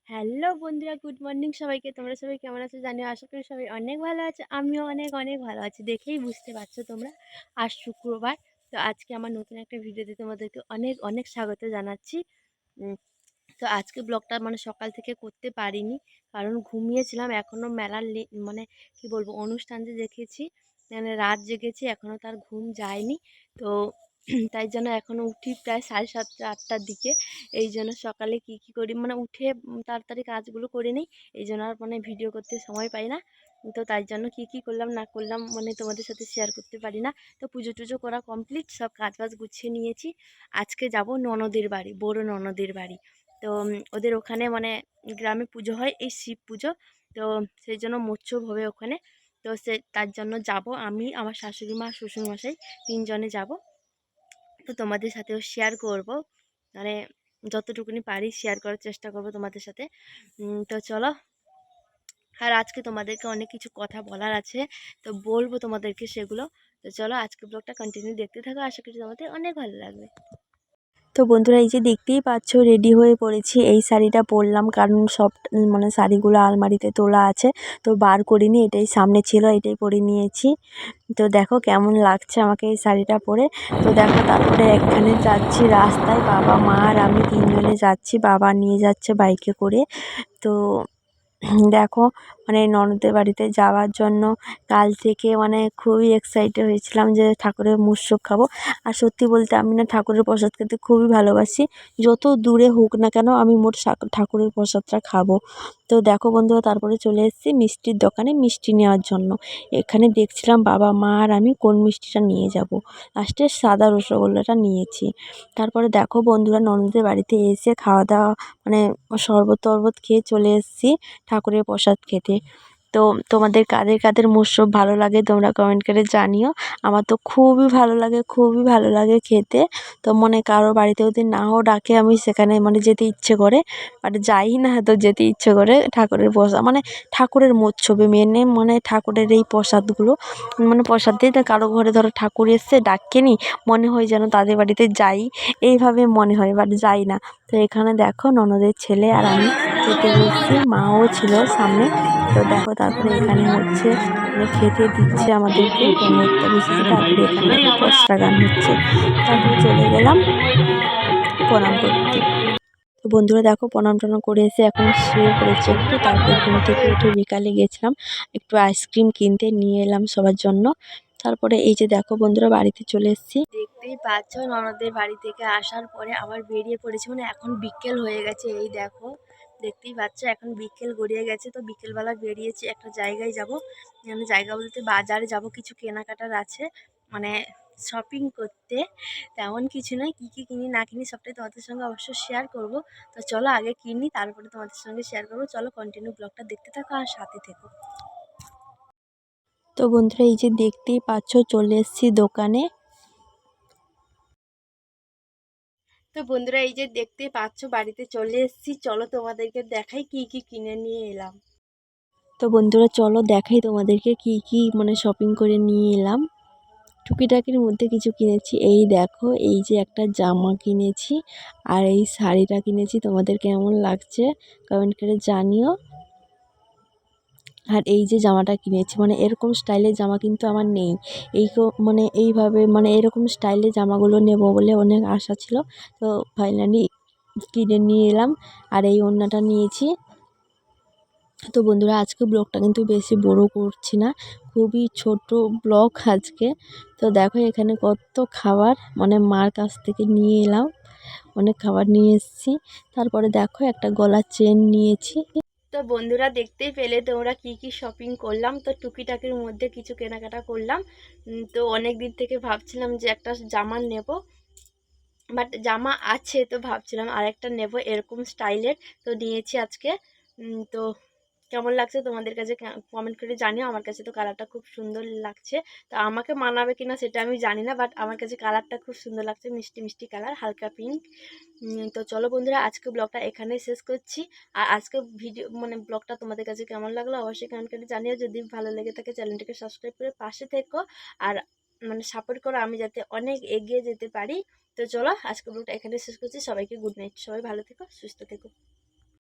Hello বন্ধুরা, good morning সবাইকে। তোমরা সবাই কেমন আছো জানিও। আশা করি সবাই অনেক ভালো আছে। আমিও অনেক অনেক ভালো আছি, দেখেই বুঝতে পারছো তোমরা। আজ শুক্রবার, তো আজকে আমার নতুন একটা ভিডিওতে তোমাদেরকে অনেক অনেক স্বাগত জানাচ্ছি। তো আজকে ব্লগটা সকাল থেকে করতে পারিনি, কারণ ঘুমিয়েছিলাম। এখনও মেলার মানে কি বলবো, অনুষ্ঠান যে দেখেছি, রাত জেগেছি, এখনও তার ঘুম যায়নি। তো তাই জন্য এখনও উঠি প্রায় 7:30-8টার দিকে। এই জন্য সকালে কি কি করি উঠে তাড়াতাড়ি কাজগুলো করে নিই। এই জন্য আর ভিডিও করতে সময় পাই না। তো তাই জন্য কি কি করলাম না করলাম তোমাদের সাথে শেয়ার করতে পারি না। তো পুজো টুজো করা কমপ্লিট, সব কাজ বাজ গুছিয়ে নিয়েছি। আজকে যাব ননদের বাড়ি, বড় ননদের বাড়ি। তো ওদের ওখানে গ্রামে পুজো হয়, এই শিব পুজো। তো সেই জন্য মৎস্যব হবে ওখানে। তো তার জন্য যাব আমি, আমার শাশুড়ি মা, শ্বশুরমশাই, তিনজনে যাব। তো তোমাদের সাথেও শেয়ার করব, মানে যতটুকুনি পারি শেয়ার করার চেষ্টা করব তোমাদের সাথে। তো চলো। আর আজকে তোমাদেরকে অনেক কিছু কথা বলার আছে, তো বলবো তোমাদেরকে সেগুলো। তো চলো, আজকে ব্লগটা কন্টিনিউ দেখতে থাকো, আশা করি তোমাদের অনেক ভালো লাগবে। তো বন্ধুরা, এই যে দেখতেই পাচ্ছ, রেডি হয়ে পড়েছি। এই শাড়িটা পরলাম কারণ সব শাড়িগুলো আলমারিতে তোলা আছে, তো বার করিনি। এটাই সামনে ছিল, এটাই পরে নিয়েছি। তো দেখো কেমন লাগছে আমাকে এই শাড়িটা পরে। তো দেখো, তারপরে এখানে যাচ্ছি রাস্তায়, বাবা মা আর আমি তিনজনে যাচ্ছি। বাবা নিয়ে যাচ্ছে বাইকে করে। তো দেখো, ননদের বাড়িতে যাওয়ার জন্য কাল থেকে খুবই এক্সাইটেড হয়েছিলাম যে ঠাকুরের মুসুক খাবো। আর সত্যি বলতে আমি না ঠাকুরের প্রসাদ খেতে খুবই ভালোবাসি। যত দূরে হোক না কেন আমি মোট ঠাকুরের প্রসাদটা খাবো। তো দেখো বন্ধুরা, তারপরে চলে এসেছি মিষ্টির দোকানে মিষ্টি নেওয়ার জন্য। এখানে দেখছিলাম বাবা মা আর আমি কোন মিষ্টিটা নিয়ে যাব। লাস্টে সাদা রসগোল্লাটা নিয়েছি। তারপরে দেখো বন্ধুরা, ননদের বাড়িতে এসে খাওয়া দাওয়া শরবত টরবত খেয়ে চলে এসেছি ঠাকুরের প্রসাদ খেতে। তো তোমাদের কাদের কাদের মৎস্যব ভালো লাগে তোমরা কমেন্ট করে জানিও। আমার তো খুবই ভালো লাগে, খুবই ভালো লাগে খেতে। তো কারো বাড়িতে যদি নাও ডাকে, আমি সেখানে যেতে ইচ্ছে করে, বাট যাই না, তো যেতে ইচ্ছে করে ঠাকুরের প্রসাদ ঠাকুরের মৎস্যবে মেনে ঠাকুরের এই প্রসাদগুলো প্রসাদ দিয়ে। কারো ঘরে ধরো ঠাকুর এসছে, ডাকেনি, মনে হয় যেন তাদের বাড়িতে যাই, এইভাবে মনে হয়, বাট যাই না। তো এখানে দেখো ননদের ছেলে আর আমি খেতে বসছি, মাও ছিল সামনে। তো দেখো, তারপরে এখানে হচ্ছে খেতে দিচ্ছে আমাদেরকে, তো মুখটা বসেছে। তারপরে এখানে দেখো পসরা গান হচ্ছে। তারপরে চলে গেলাম প্রণাম করতে। তো বন্ধুরা দেখো, প্রণাম টনাম করে এসে এখন শুয়ে পড়েছে একটু। তারপরে ঘুম থেকে উঠে বিকালে গেছিলাম একটু আইসক্রিম কিনতে, নিয়ে এলাম সবার জন্য। তারপরে এই যে দেখো বন্ধুরা, বাড়িতে চলে এসেছি। দেখতেই পাচ্ছ, ননদের বাড়ি থেকে আসার পরে আবার বেরিয়ে পড়েছি। এখন বিকেল হয়ে গেছে। এই দেখো, দেখতেই পাচ্ছ এখন বিকেল গড়িয়ে গেছে। তো বিকেলবেলা বেরিয়েছি, একটা জায়গায় যাব। জায়গা বলতে বাজারে যাব, কিছু কেনাকাটার আছে, মানে শপিং করতে। তেমন কিছু নয়, কী কী কিনি না কিনি সবটাই তোমাদের সঙ্গে অবশ্যই শেয়ার করব। তো চলো আগে কিনি, তারপরে তোমাদের সঙ্গে শেয়ার করবো। চলো কন্টিনিউ ব্লগটা দেখতে থাকো আর সাথে থেকো। তো বন্ধুরা, এই যে দেখতেই পাচ্ছ, চলে এসেছি দোকানে। তো বন্ধুরা, এই যে দেখতেই পাচ্ছ, বাড়িতে চলে এসেছি। চলো তোমাদেরকে দেখাই কি কি কিনে নিয়ে এলাম। তো বন্ধুরা চলো দেখাই তোমাদেরকে কি কি শপিং করে নিয়ে এলাম। টুকিটাকির মধ্যে কিছু কিনেছি। এই দেখো, এই যে একটা জামা কিনেছি, আর এই শাড়িটা কিনেছি। তোমাদের কেমন লাগছে কমেন্ট করে জানিও। আর এই যে জামাটা কিনেছি, এরকম স্টাইলের জামা কিন্তু আমার নেই। এই এইভাবে এরকম স্টাইলের জামাগুলো নেব বলে অনেক আশা ছিল। তো ফাইনালি কিনে নিয়ে এলাম। আর এই ওড়নাটা নিয়েছি। তো বন্ধুরা, আজকে ব্লগটা কিন্তু বেশি বড় করছি না, খুবই ছোট ব্লগ আজকে। তো দেখো, এখানে কত খাবার মার কাছ থেকে নিয়ে এলাম, অনেক খাবার নিয়ে এসেছি। তারপরে দেখো, একটা গলার চেন নিয়েছি। তো বন্ধুরা, দেখতেই পেলে তোমরা কি কি শপিং করলাম। তো টুকিটাকির মধ্যে কিছু কেনাকাটা করলাম। তো অনেক দিন থেকে ভাবছিলাম যে একটা জামা নেব, বাট জামা আছে, তো ভাবছিলাম আরেকটা নেব এরকম স্টাইলের। তো নিয়েছি আজকে। তো কেমন লাগছে তোমাদের কাছে কমেন্ট করে জানিও। আমার কাছে তো কালারটা খুব সুন্দর লাগছে। তো আমাকে মানাবে কিনা সেটা আমি জানি না, বাট আমার কাছে কালারটা খুব সুন্দর লাগছে, মিষ্টি মিষ্টি কালার, হালকা পিঙ্ক। তো চলো বন্ধুরা, আজকে ব্লগটা এখানেই শেষ করছি। আর আজকে ভিডিও ব্লগটা তোমাদের কাছে কেমন লাগলো অবশ্যই কমেন্ট করে জানিও। যদি ভালো লেগে থাকে চ্যানেলটাকে সাবস্ক্রাইব করে পাশে থেকো, আর সাপোর্ট করো, আমি যাতে অনেক এগিয়ে যেতে পারি। তো চলো, আজকে ব্লগটা এখানে শেষ করছি। সবাইকে গুড নাইট, সবাই ভালো থেকো, সুস্থ থেকো।